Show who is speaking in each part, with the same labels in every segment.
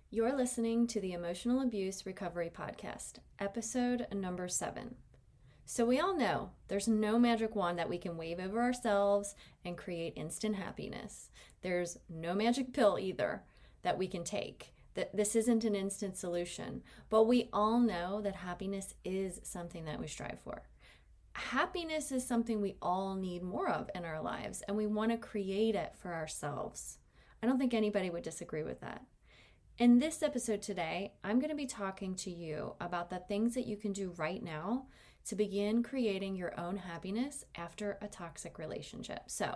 Speaker 1: You're listening to the Emotional Abuse Recovery Podcast, episode number 7. So we all know there's no magic wand that we can wave over ourselves and create instant happiness. There's no magic pill either that we can take. That this isn't an instant solution, but we all know that happiness is something that we strive for. Happiness is something we all need more of in our lives, and we want to create it for ourselves. I don't think anybody would disagree with that. In this episode today, I'm going to be talking to you about the things that you can do right now to begin creating your own happiness after a toxic relationship. So,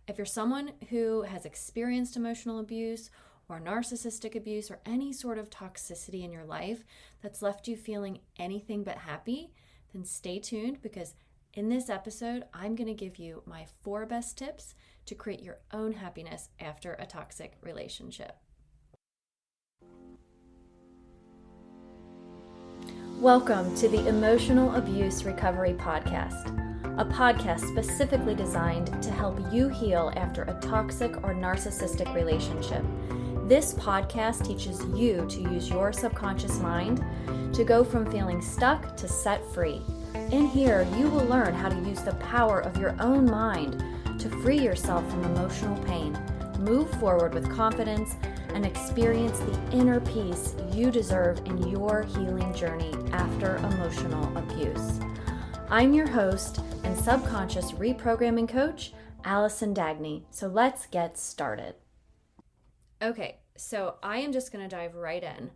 Speaker 1: if you're someone who has experienced emotional abuse or narcissistic abuse or any sort of toxicity in your life that's left you feeling anything but happy, then stay tuned because in this episode, I'm going to give you my 4 best tips to create your own happiness after a toxic relationship. Welcome to the Emotional Abuse Recovery Podcast, a podcast specifically designed to help you heal after a toxic or narcissistic relationship. This podcast teaches you to use your subconscious mind to go from feeling stuck to set free. In here, you will learn how to use the power of your own mind to free yourself from emotional pain, move forward with confidence, and experience the inner peace you deserve in your healing journey after emotional abuse. I'm your host and subconscious reprogramming coach, Allison Dagny. So let's get started. Okay, so I am just going to dive right in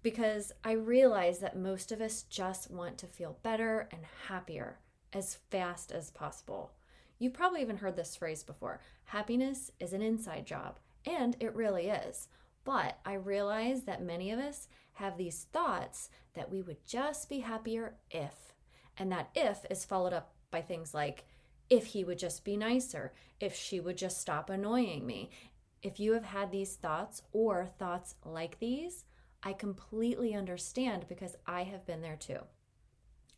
Speaker 1: because I realize that most of us just want to feel better and happier as fast as possible. You've probably even heard this phrase before. Happiness is an inside job, and it really is. But I realize that many of us have these thoughts that we would just be happier if. And that if is followed up by things like, if he would just be nicer, if she would just stop annoying me. If you have had these thoughts or thoughts like these, I completely understand because I have been there too.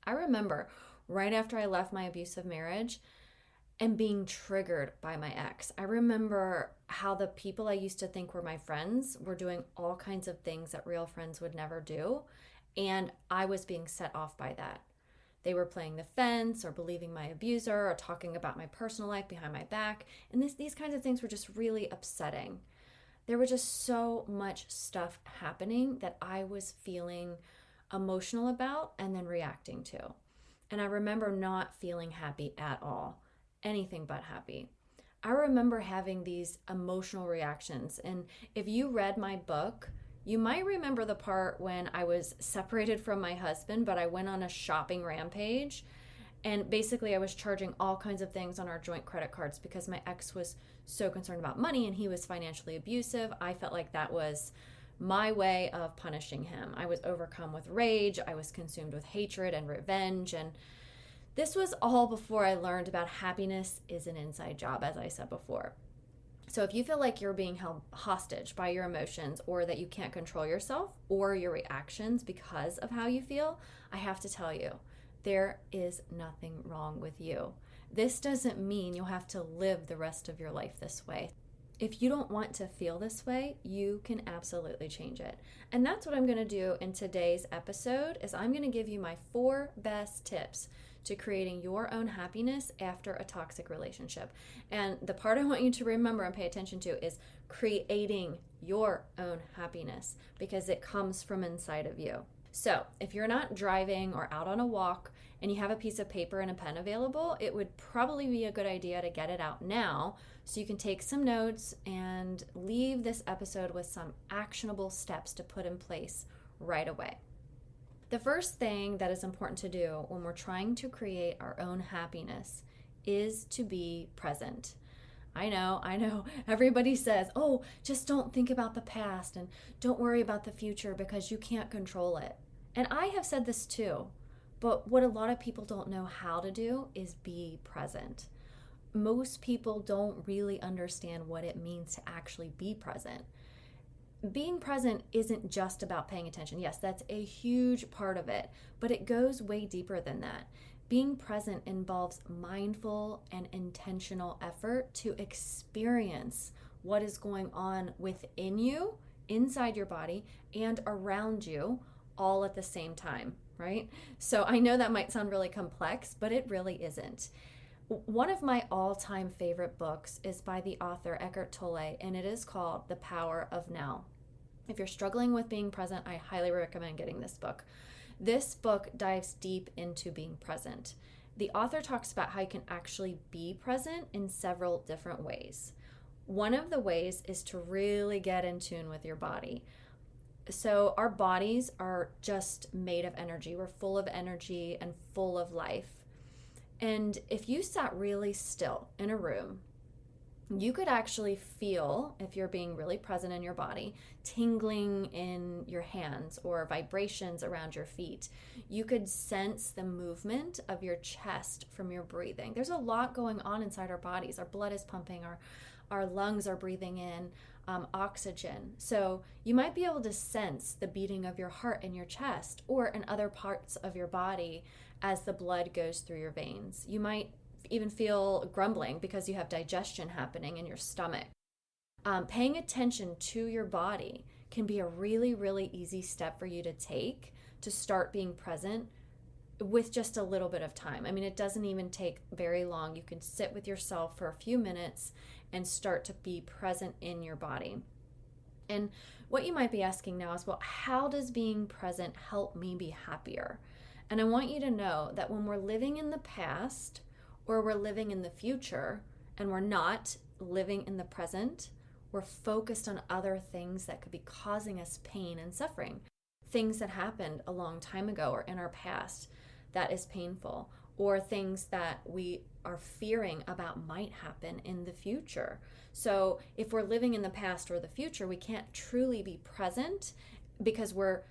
Speaker 1: I remember right after I left my abusive marriage and being triggered by my ex. I remember how the people I used to think were my friends were doing all kinds of things that real friends would never do, and I was being set off by that. They were playing the fence or believing my abuser or talking about my personal life behind my back, and these kinds of things were just really upsetting. There was just so much stuff happening that I was feeling emotional about and then reacting to. And I remember not feeling happy at all. Anything but happy. I remember having these emotional reactions. And if you read my book, you might remember the part when I was separated from my husband, but I went on a shopping rampage. And basically I was charging all kinds of things on our joint credit cards because my ex was so concerned about money and he was financially abusive. I felt like that was my way of punishing him. I was overcome with rage. I was consumed with hatred and revenge. And this was all before I learned about happiness is an inside job, as I said before. So if you feel like you're being held hostage by your emotions or that you can't control yourself or your reactions because of how you feel, I have to tell you, there is nothing wrong with you. This doesn't mean you'll have to live the rest of your life this way. If you don't want to feel this way, you can absolutely change it. And that's what I'm going to do in today's episode is I'm going to give you my 4 best tips to creating your own happiness after a toxic relationship. And the part I want you to remember and pay attention to is creating your own happiness because it comes from inside of you. So if you're not driving or out on a walk and you have a piece of paper and a pen available, it would probably be a good idea to get it out now so you can take some notes and leave this episode with some actionable steps to put in place right away. The first thing that is important to do when we're trying to create our own happiness is to be present. I know. Everybody says, oh, just don't think about the past and don't worry about the future because you can't control it. And I have said this too, but what a lot of people don't know how to do is be present. Most people don't really understand what it means to actually be present. Being present isn't just about paying attention. Yes, that's a huge part of it, but it goes way deeper than that. Being present involves mindful and intentional effort to experience what is going on within you inside your body and around you all at the same time, right? So I know that might sound really complex, but it really isn't. One of my all-time favorite books is by the author Eckhart Tolle, and it is called The Power of Now. If you're struggling with being present, I highly recommend getting this book. This book dives deep into being present. The author talks about how you can actually be present in several different ways. One of the ways is to really get in tune with your body. So our bodies are just made of energy. We're full of energy and full of life. And if you sat really still in a room, you could actually feel, if you're being really present in your body, tingling in your hands or vibrations around your feet. You could sense the movement of your chest from your breathing. There's a lot going on inside our bodies. Our blood is pumping, our lungs are breathing in oxygen. So you might be able to sense the beating of your heart in your chest or in other parts of your body as the blood goes through your veins. You might even feel grumbling because you have digestion happening in your stomach. Paying attention to your body can be a really, really easy step for you to take to start being present with just a little bit of time. I mean, it doesn't even take very long. You can sit with yourself for a few minutes and start to be present in your body. And what you might be asking now is, well, how does being present help me be happier? And I want you to know that when we're living in the past, or we're living in the future and we're not living in the present, we're focused on other things that could be causing us pain and suffering. Things that happened a long time ago or in our past that is painful, or things that we are fearing about might happen in the future. So if we're living in the past or the future, we can't truly be present because we're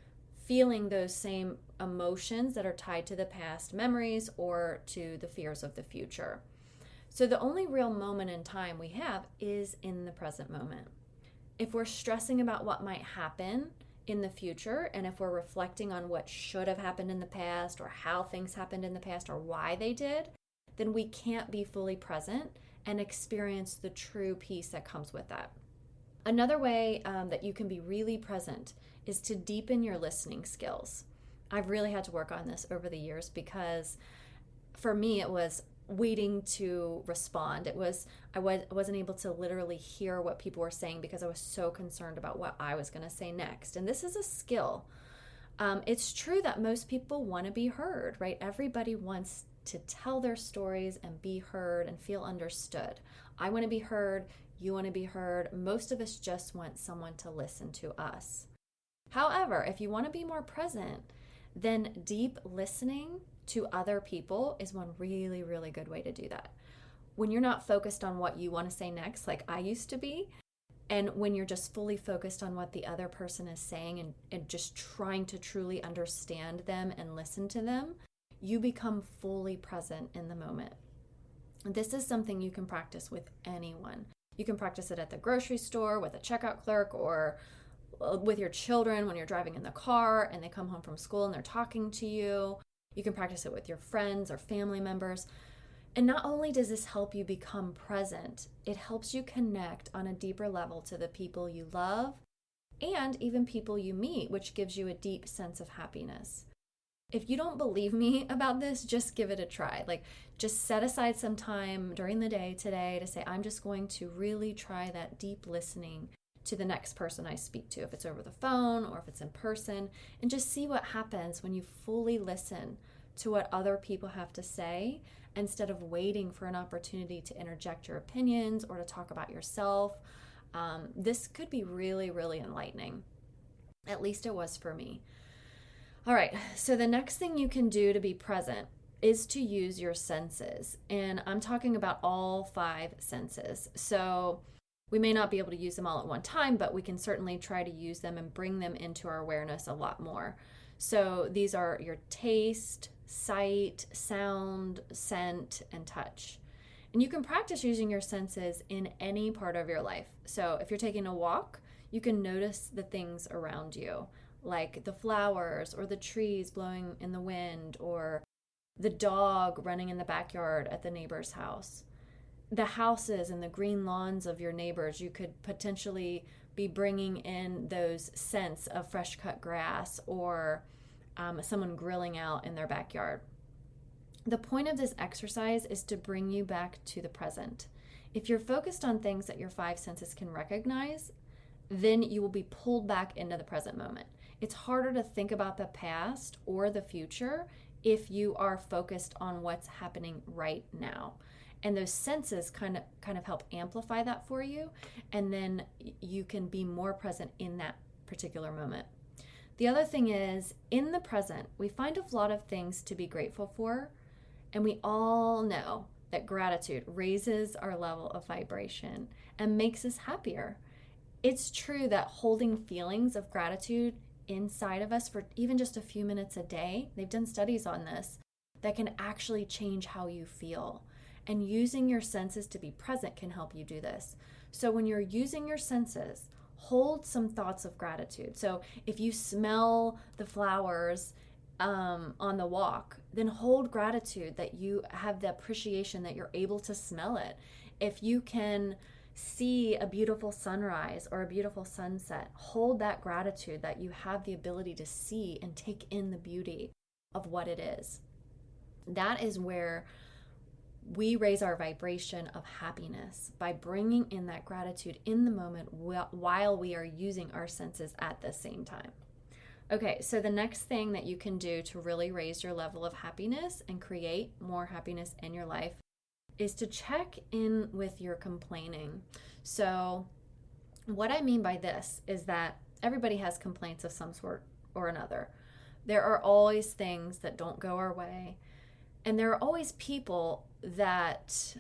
Speaker 1: feeling those same emotions that are tied to the past memories or to the fears of the future. So the only real moment in time we have is in the present moment. If we're stressing about what might happen in the future, and if we're reflecting on what should have happened in the past or how things happened in the past or why they did, then we can't be fully present and experience the true peace that comes with that. Another way that you can be really present is to deepen your listening skills. I've really had to work on this over the years because for me it was waiting to respond. I wasn't able to literally hear what people were saying because I was so concerned about what I was going to say next. And this is a skill. It's true that most people want to be heard, right? Everybody wants to tell their stories and be heard and feel understood. I want to be heard. You want to be heard. Most of us just want someone to listen to us. However, if you want to be more present, then deep listening to other people is one really, really good way to do that. When you're not focused on what you want to say next, like I used to be, and when you're just fully focused on what the other person is saying and just trying to truly understand them and listen to them, you become fully present in the moment. This is something you can practice with anyone. You can practice it at the grocery store with a checkout clerk or with your children when you're driving in the car and they come home from school and they're talking to you. You can practice it with your friends or family members. And not only does this help you become present, it helps you connect on a deeper level to the people you love and even people you meet, which gives you a deep sense of happiness. If you don't believe me about this, just give it a try. Just set aside some time during the day today to say, I'm just going to really try that deep listening to the next person I speak to, if it's over the phone or if it's in person, and just see what happens when you fully listen to what other people have to say instead of waiting for an opportunity to interject your opinions or to talk about yourself. This could be really, really enlightening. At least it was for me. All right, so the next thing you can do to be present is to use your senses. And I'm talking about all 5 senses. So we may not be able to use them all at one time, but we can certainly try to use them and bring them into our awareness a lot more. So these are your taste, sight, sound, scent, and touch. And you can practice using your senses in any part of your life. So if you're taking a walk, you can notice the things around you, like the flowers or the trees blowing in the wind or the dog running in the backyard at the neighbor's house. The houses and the green lawns of your neighbors, you could potentially be bringing in those scents of fresh cut grass or someone grilling out in their backyard. The point of this exercise is to bring you back to the present. If you're focused on things that your five senses can recognize, then you will be pulled back into the present moment. It's harder to think about the past or the future if you are focused on what's happening right now. And those senses kind of help amplify that for you, and then you can be more present in that particular moment. The other thing is, in the present, we find a lot of things to be grateful for, and we all know that gratitude raises our level of vibration and makes us happier. It's true that holding feelings of gratitude inside of us for even just a few minutes a day, they've done studies on this, that can actually change how you feel. And using your senses to be present can help you do this. So when you're using your senses, hold some thoughts of gratitude. So if you smell the flowers on the walk, then hold gratitude that you have the appreciation that you're able to smell it. If you can see a beautiful sunrise or a beautiful sunset, hold that gratitude that you have the ability to see and take in the beauty of what it is. That is where we raise our vibration of happiness, by bringing in that gratitude in the moment while we are using our senses at the same time. Okay, so the next thing that you can do to really raise your level of happiness and create more happiness in your life is to check in with your complaining. So what I mean by this is that everybody has complaints of some sort or another. There are always things that don't go our way. And there are always people that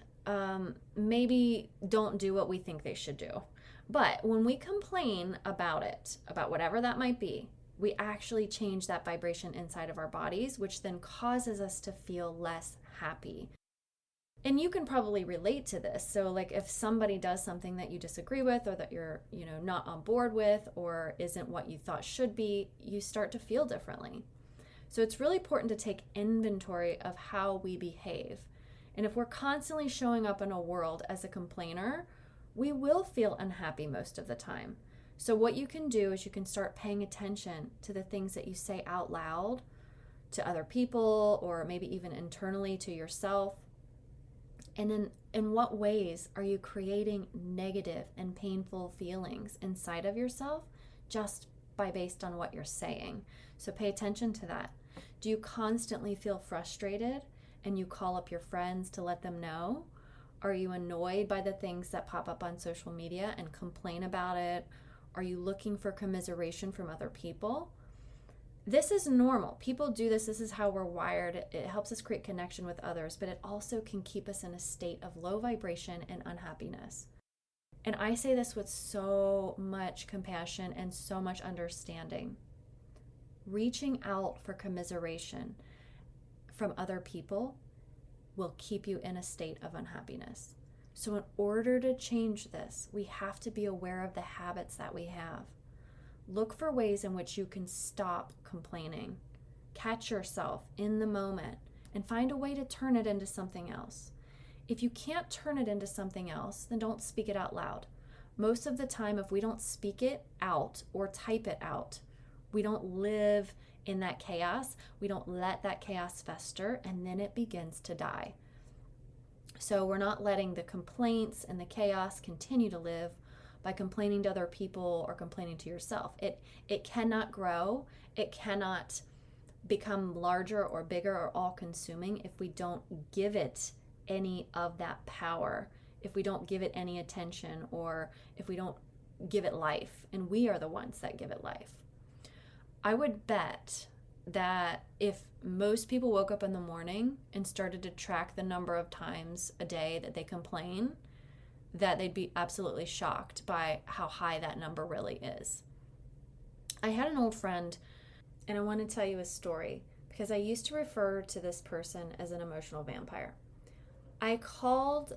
Speaker 1: maybe don't do what we think they should do. But when we complain about it, about whatever that might be, we actually change that vibration inside of our bodies, which then causes us to feel less happy. And you can probably relate to this. So like if somebody does something that you disagree with, or that you're, not on board with, or isn't what you thought should be, you start to feel differently. So it's really important to take inventory of how we behave. And if we're constantly showing up in a world as a complainer, we will feel unhappy most of the time. So what you can do is you can start paying attention to the things that you say out loud to other people, or maybe even internally to yourself. And in what ways are you creating negative and painful feelings inside of yourself just based on what you're saying? So pay attention to that. Do you constantly feel frustrated and you call up your friends to let them know? Are you annoyed by the things that pop up on social media and complain about it? Are you looking for commiseration from other people? This is normal. People do this. This is how we're wired. It helps us create connection with others, but it also can keep us in a state of low vibration and unhappiness. And I say this with so much compassion and so much understanding. Reaching out for commiseration from other people will keep you in a state of unhappiness. So in order to change this, we have to be aware of the habits that we have. Look for ways in which you can stop complaining. Catch yourself in the moment and find a way to turn it into something else. If you can't turn it into something else, then don't speak it out loud. Most of the time, if we don't speak it out or type it out, we don't live in that chaos. We don't let that chaos fester, and then it begins to die. So we're not letting the complaints and the chaos continue to live by complaining to other people or complaining to yourself. It cannot grow. It cannot become larger or bigger or all-consuming if we don't give it any of that power, if we don't give it any attention, or if we don't give it life. And we are the ones that give it life. I would bet that if most people woke up in the morning and started to track the number of times a day that they complain, that they'd be absolutely shocked by how high that number really is. I had an old friend, and I want to tell you a story because I used to refer to this person as an emotional vampire. I called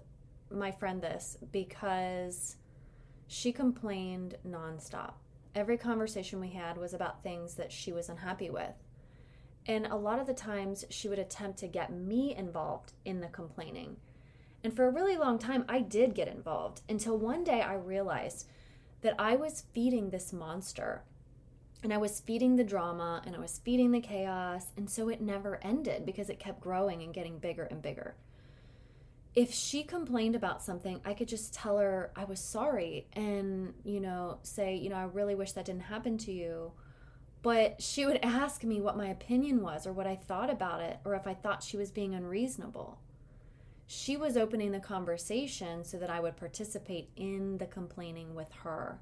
Speaker 1: my friend this because she complained nonstop. Every conversation we had was about things that she was unhappy with. And a lot of the times she would attempt to get me involved in the complaining. And for a really long time, I did get involved until one day I realized that I was feeding this monster. And I was feeding the drama and I was feeding the chaos. And so it never ended because it kept growing and getting bigger and bigger. If she complained about something, I could just tell her I was sorry and, say, I really wish that didn't happen to you. But she would ask me what my opinion was or what I thought about it or if I thought she was being unreasonable. She was opening the conversation so that I would participate in the complaining with her.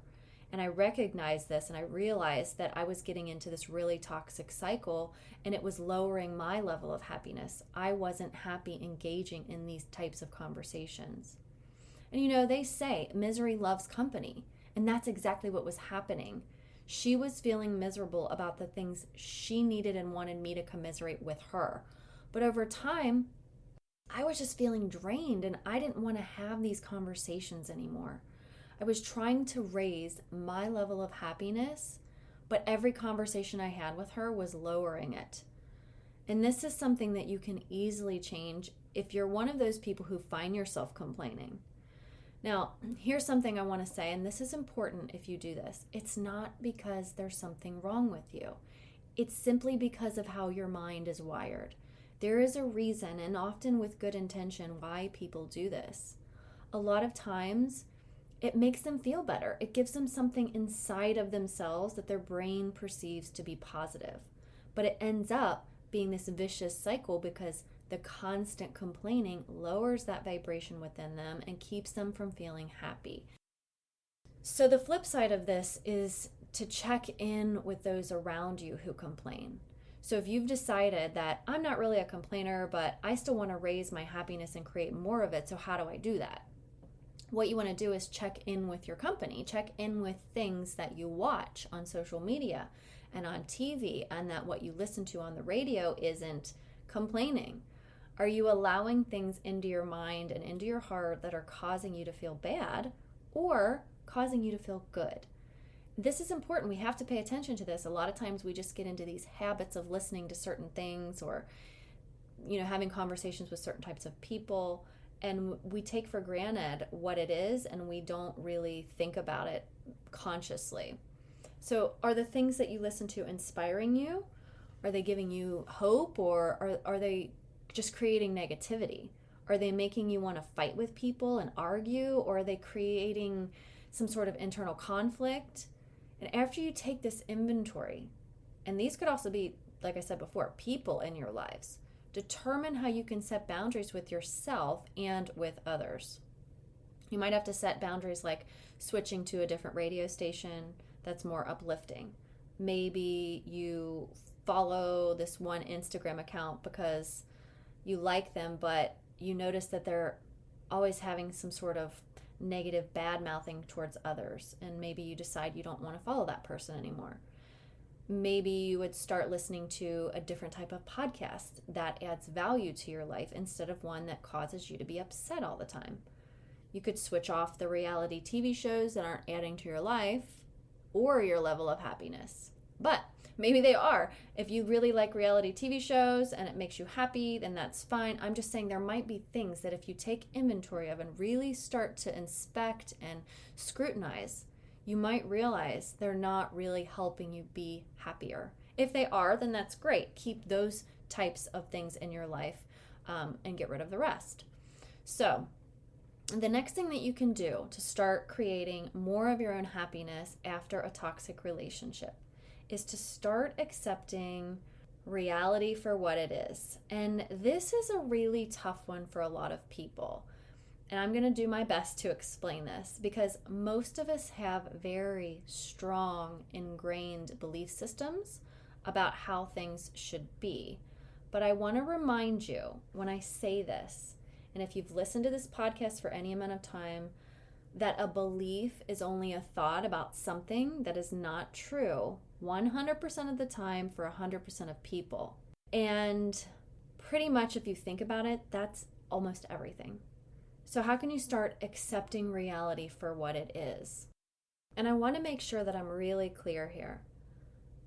Speaker 1: And I recognized this and I realized that I was getting into this really toxic cycle and it was lowering my level of happiness. I wasn't happy engaging in these types of conversations. And they say misery loves company. And that's exactly what was happening. She was feeling miserable about the things she needed and wanted me to commiserate with her. But over time, I was just feeling drained and I didn't want to have these conversations anymore. I was trying to raise my level of happiness, but every conversation I had with her was lowering it. And this is something that you can easily change if you're one of those people who find yourself complaining. Now, here's something I want to say, and this is important if you do this. It's not because there's something wrong with you. It's simply because of how your mind is wired. There is a reason, and often with good intention, why people do this. A lot of times, it makes them feel better. It gives them something inside of themselves that their brain perceives to be positive. But it ends up being this vicious cycle because the constant complaining lowers that vibration within them and keeps them from feeling happy. So the flip side of this is to check in with those around you who complain. So if you've decided that I'm not really a complainer, but I still want to raise my happiness and create more of it, so how do I do that? What you want to do is check in with your company, check in with things that you watch on social media and on TV, and that what you listen to on the radio isn't complaining. Are you allowing things into your mind and into your heart that are causing you to feel bad or causing you to feel good? This is important. We have to pay attention to this. A lot of times we just get into these habits of listening to certain things or, having conversations with certain types of people, and we take for granted what it is and we don't really think about it consciously. So are the things that you listen to inspiring you? Are they giving you hope, or are they just creating negativity? Are they making you want to fight with people and argue, or are they creating some sort of internal conflict? And after you take this inventory, and these could also be, like I said before, people in your lives, determine how you can set boundaries with yourself and with others. You might have to set boundaries like switching to a different radio station that's more uplifting. Maybe you follow this one Instagram account because you like them, but you notice that they're always having some sort of negative bad mouthing towards others, and maybe you decide you don't want to follow that person anymore. Maybe you would start listening to a different type of podcast that adds value to your life instead of one that causes you to be upset all the time. You could switch off the reality TV shows that aren't adding to your life or your level of happiness. But maybe they are. If you really like reality TV shows and it makes you happy, then that's fine. I'm just saying there might be things that if you take inventory of and really start to inspect and scrutinize, you might realize they're not really helping you be happier. If they are, then that's great. Keep those types of things in your life and get rid of the rest. So the next thing that you can do to start creating more of your own happiness after a toxic relationship is to start accepting reality for what it is. And this is a really tough one for a lot of people. And I'm going to do my best to explain this because most of us have very strong, ingrained belief systems about how things should be. But I want to remind you when I say this, and if you've listened to this podcast for any amount of time, that a belief is only a thought about something that is not true 100% of the time for 100% of people. And pretty much if you think about it, that's almost everything. So how can you start accepting reality for what it is? And I want to make sure that I'm really clear here.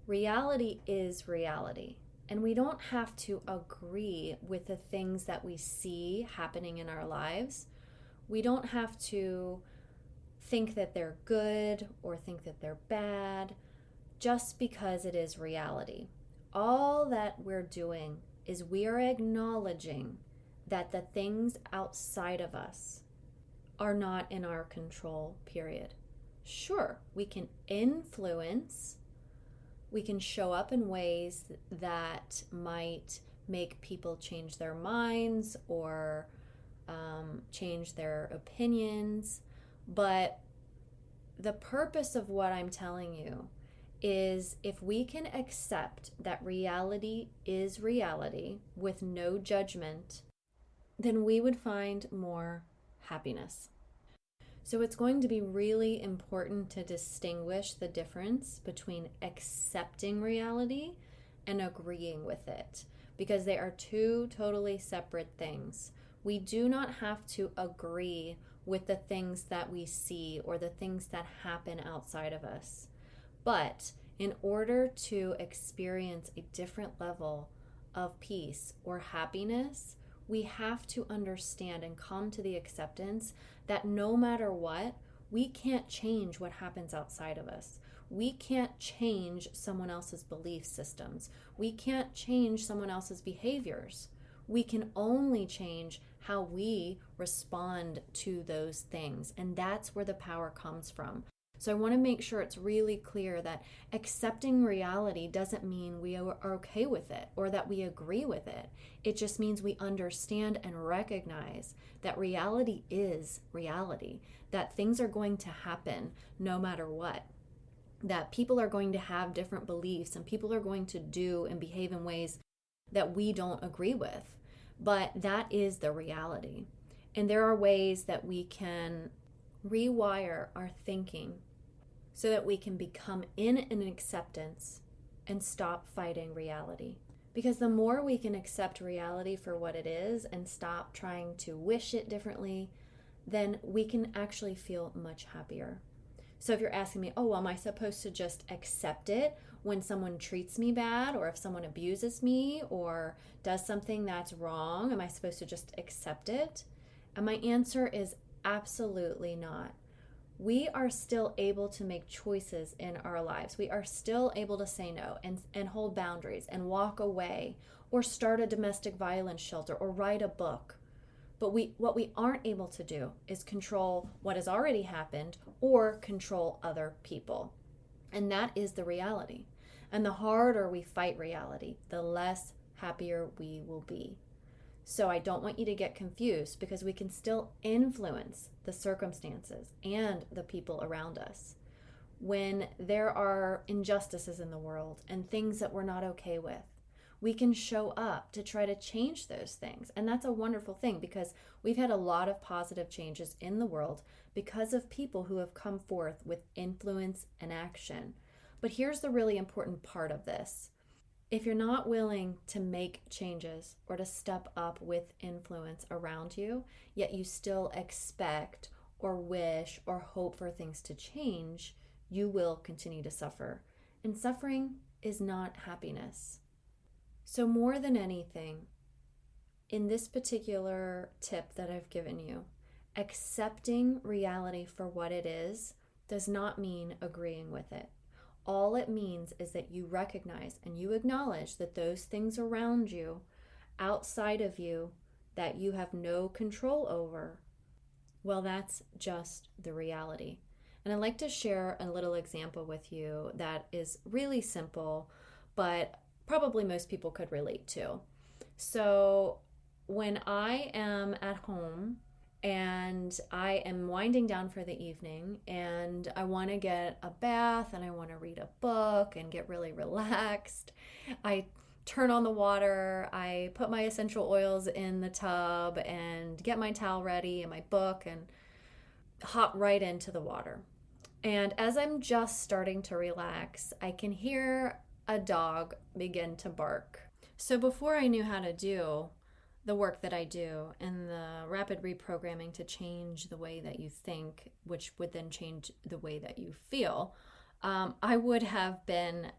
Speaker 1: Reality is reality. And we don't have to agree with the things that we see happening in our lives. We don't have to think that they're good or think that they're bad just because it is reality. All that we're doing is we are acknowledging that the things outside of us are not in our control, period. Sure, we can influence, we can show up in ways that might make people change their minds or change their opinions, but the purpose of what I'm telling you is if we can accept that reality is reality with no judgment, then we would find more happiness. So it's going to be really important to distinguish the difference between accepting reality and agreeing with it, because they are two totally separate things. We do not have to agree with the things that we see or the things that happen outside of us. But in order to experience a different level of peace or happiness, we have to understand and come to the acceptance that no matter what, we can't change what happens outside of us. We can't change someone else's belief systems. We can't change someone else's behaviors. We can only change how we respond to those things. And that's where the power comes from. So I want to make sure it's really clear that accepting reality doesn't mean we are okay with it or that we agree with it. It just means we understand and recognize that reality is reality, that things are going to happen no matter what, that people are going to have different beliefs and people are going to do and behave in ways that we don't agree with. But that is the reality. And there are ways that we can rewire our thinking so that we can become in an acceptance and stop fighting reality. Because the more we can accept reality for what it is and stop trying to wish it differently, then we can actually feel much happier. So if you're asking me, oh, well, am I supposed to just accept it when someone treats me bad, or if someone abuses me or does something that's wrong? Am I supposed to just accept it? And my answer is absolutely not. We are still able to make choices in our lives. We are still able to say no and hold boundaries and walk away or start a domestic violence shelter or write a book. But what we aren't able to do is control what has already happened or control other people. And that is the reality. And the harder we fight reality, the less happier we will be. So I don't want you to get confused, because we can still influence the circumstances and the people around us. When there are injustices in the world and things that we're not okay with, we can show up to try to change those things. And that's a wonderful thing, because we've had a lot of positive changes in the world because of people who have come forth with influence and action. But here's the really important part of this. If you're not willing to make changes or to step up with influence around you, yet you still expect or wish or hope for things to change, you will continue to suffer. And suffering is not happiness. So more than anything, in this particular tip that I've given you, accepting reality for what it is does not mean agreeing with it. All it means is that you recognize and you acknowledge that those things around you, outside of you, that you have no control over, well, that's just the reality. And I'd like to share a little example with you that is really simple, but probably most people could relate to. So when I am at home and I am winding down for the evening and I want to get a bath and I want to read a book and get really relaxed, I turn on the water, I put my essential oils in the tub and get my towel ready and my book and hop right into the water. And as I'm just starting to relax, I can hear a dog begin to bark. So before I knew how to do the work that I do and the rapid reprogramming to change the way that you think, which would then change the way that you feel, I would have been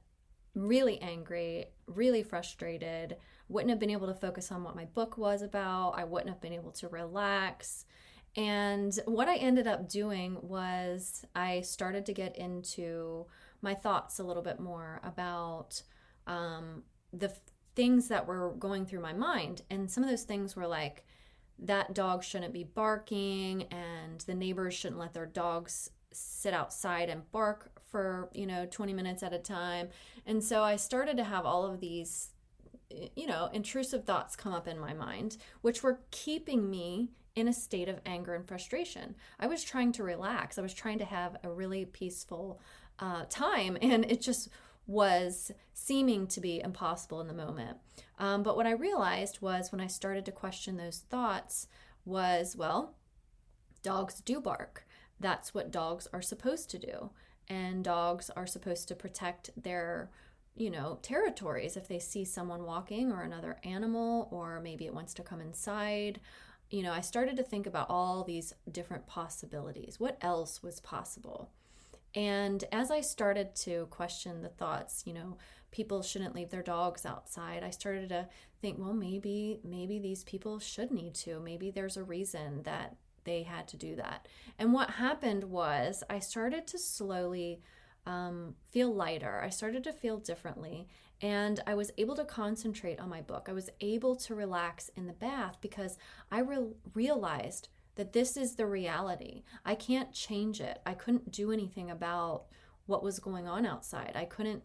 Speaker 1: really angry, really frustrated, wouldn't have been able to focus on what my book was about. I wouldn't have been able to relax. And what I ended up doing was I started to get into my thoughts a little bit more about the things that were going through my mind. And some of those things were like, that dog shouldn't be barking, and the neighbors shouldn't let their dogs sit outside and bark for 20 minutes at a time. And so I started to have all of these intrusive thoughts come up in my mind, which were keeping me in a state of anger and frustration. I was trying to relax. I was trying to have a really peaceful time, and it just was seeming to be impossible in the moment. But what I realized was, when I started to question those thoughts, was, well, dogs do bark. That's what dogs are supposed to do. And dogs are supposed to protect their territories. If they see someone walking or another animal, or maybe it wants to come inside, I started to think about all these different possibilities. What else was possible? And as I started to question the thoughts, people shouldn't leave their dogs outside, I started to think, well, maybe these people should need to. Maybe there's a reason that they had to do that. And what happened was, I started to slowly feel lighter. I started to feel differently, and I was able to concentrate on my book. I was able to relax in the bath because I realized that this is the reality. I can't change it. I couldn't do anything about what was going on outside. I couldn't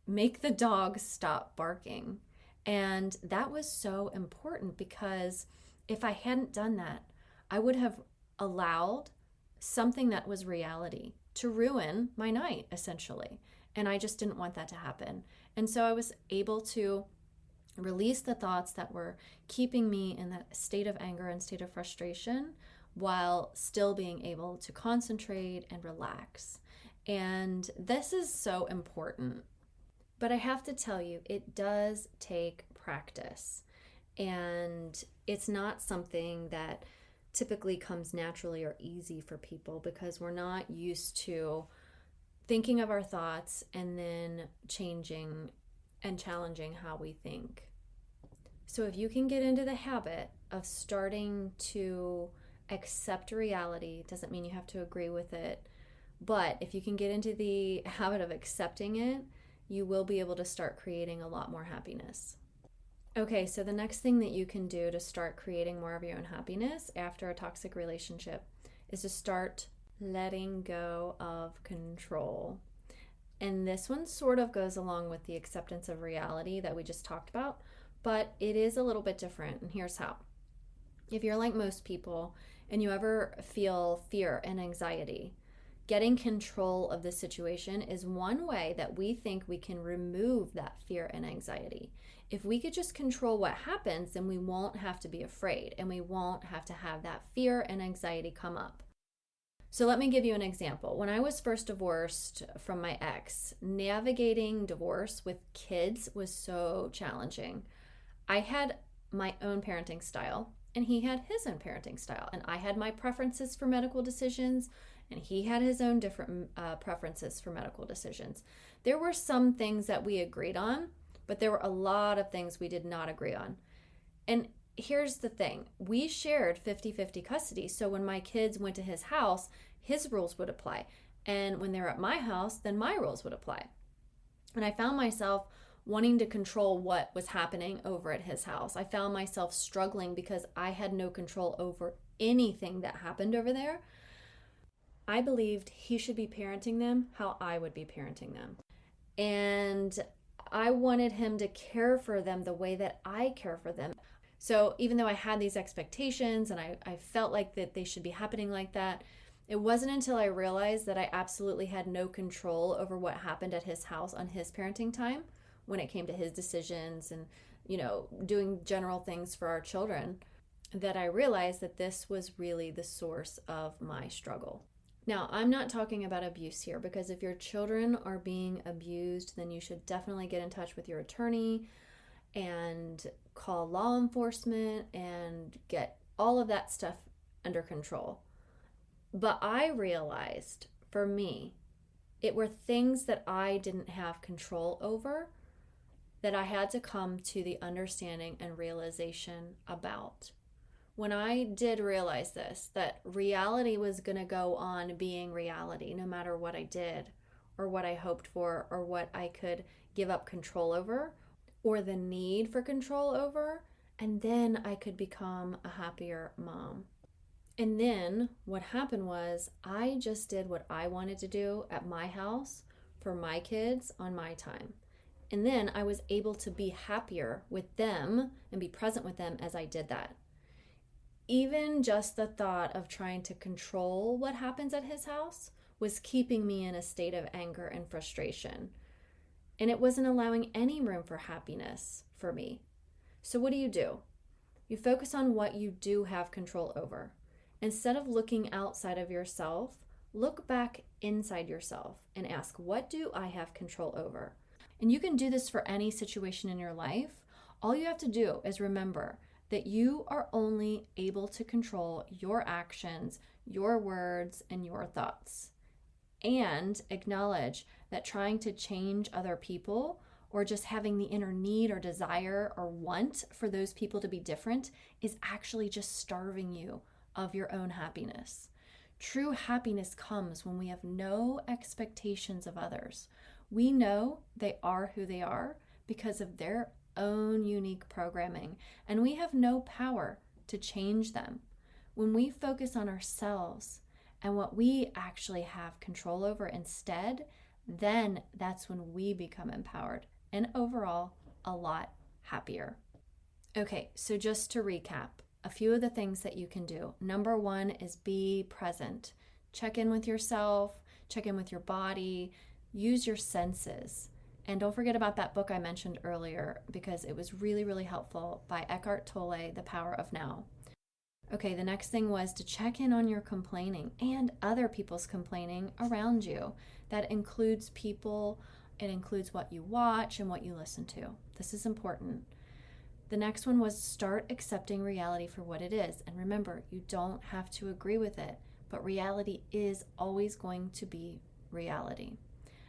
Speaker 1: make the dogs stop barking. And that was so important, because if I hadn't done that, I would have allowed something that was reality to ruin my night, essentially. And I just didn't want that to happen. And so I was able to release the thoughts that were keeping me in that state of anger and state of frustration, while still being able to concentrate and relax. And this is so important. But I have to tell you, it does take practice. And it's not something that typically comes naturally or easy for people, because we're not used to thinking of our thoughts and then changing and challenging how we think. So if you can get into the habit of starting to accept reality, doesn't mean you have to agree with it, but if you can get into the habit of accepting it, you will be able to start creating a lot more happiness. Okay, so the next thing that you can do to start creating more of your own happiness after a toxic relationship is to start letting go of control. And this one sort of goes along with the acceptance of reality that we just talked about, but it is a little bit different, and here's how. If you're like most people and you ever feel fear and anxiety, getting control of the situation is one way that we think we can remove that fear and anxiety. If we could just control what happens, then we won't have to be afraid, and we won't have to have that fear and anxiety come up. So let me give you an example. When I was first divorced from my ex, navigating divorce with kids was so challenging. I had my own parenting style, and he had his own parenting style. And I had my preferences for medical decisions, and he had his own different preferences for medical decisions. There were some things that we agreed on, but there were a lot of things we did not agree on. And here's the thing. We shared 50-50 custody. So when my kids went to his house, his rules would apply. And when they were at my house, then my rules would apply. And I found myself wanting to control what was happening over at his house. I found myself struggling because I had no control over anything that happened over there. I believed he should be parenting them how I would be parenting them. And I wanted him to care for them the way that I care for them. So even though I had these expectations and I felt like that they should be happening like that, it wasn't until I realized that I absolutely had no control over what happened at his house on his parenting time when it came to his decisions and, doing general things for our children, that I realized that this was really the source of my struggle. Now, I'm not talking about abuse here, because if your children are being abused, then you should definitely get in touch with your attorney and call law enforcement and get all of that stuff under control. But I realized, for me, it were things that I didn't have control over that I had to come to the understanding and realization about. when I did realize this, that reality was going to go on being reality no matter what I did or what I hoped for or what I could give up control over or the need for control over, and then I could become a happier mom. And then what happened was I just did what I wanted to do at my house for my kids on my time. And then I was able to be happier with them and be present with them as I did that. Even just the thought of trying to control what happens at his house was keeping me in a state of anger and frustration. And it wasn't allowing any room for happiness for me. So what do? You focus on what you do have control over. Instead of looking outside of yourself, look back inside yourself and ask, what do I have control over? And you can do this for any situation in your life. All you have to do is remember that you are only able to control your actions, your words, and your thoughts. And acknowledge that trying to change other people or just having the inner need or desire or want for those people to be different is actually just starving you of your own happiness. True happiness comes when we have no expectations of others. We know they are who they are because of their own unique programming, and we have no power to change them. When we focus on ourselves and what we actually have control over instead, then that's when we become empowered and overall a lot happier. Okay, so just to recap, a few of the things that you can do. Number one is be present. Check in with yourself, check in with your body, use your senses. And don't forget about that book I mentioned earlier because it was really, really helpful by Eckhart Tolle, The Power of Now. Okay, the next thing was to check in on your complaining and other people's complaining around you. That includes people, it includes what you watch and what you listen to. This is important. The next one was start accepting reality for what it is. And remember, you don't have to agree with it, but reality is always going to be reality.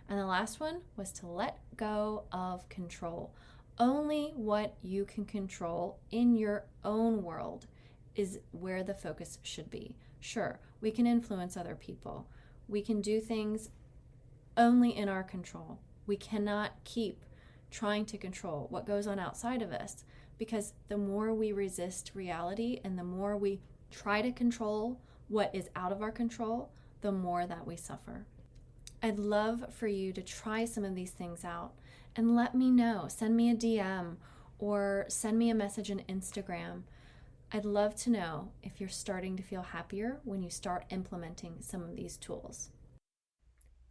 Speaker 1: And the last one was to let go of control. Only what you can control in your own world is where the focus should be. Sure, we can influence other people. We can do things only in our control. We cannot keep trying to control what goes on outside of us, because the more we resist reality and the more we try to control what is out of our control, the more that we suffer. I'd love for you to try some of these things out and let me know. Send me a DM or send me a message on Instagram. I'd love to know if you're starting to feel happier when you start implementing some of these tools.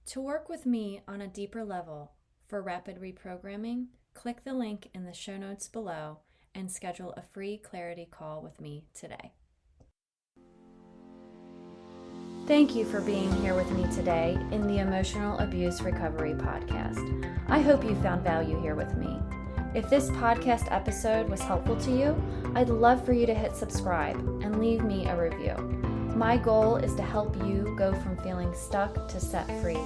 Speaker 1: To work with me on a deeper level for rapid reprogramming, click the link in the show notes below and schedule a free clarity call with me today. Thank you for being here with me today in the Emotional Abuse Recovery Podcast. I hope you found value here with me. If this podcast episode was helpful to you, I'd love for you to hit subscribe and leave me a review. My goal is to help you go from feeling stuck to set free.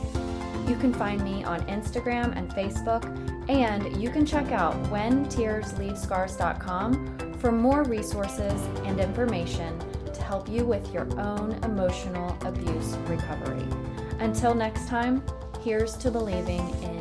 Speaker 1: You can find me on Instagram and Facebook, and you can check out whentearsleavescars.com for more resources and information to help you with your own emotional abuse recovery. Until next time, here's to believing in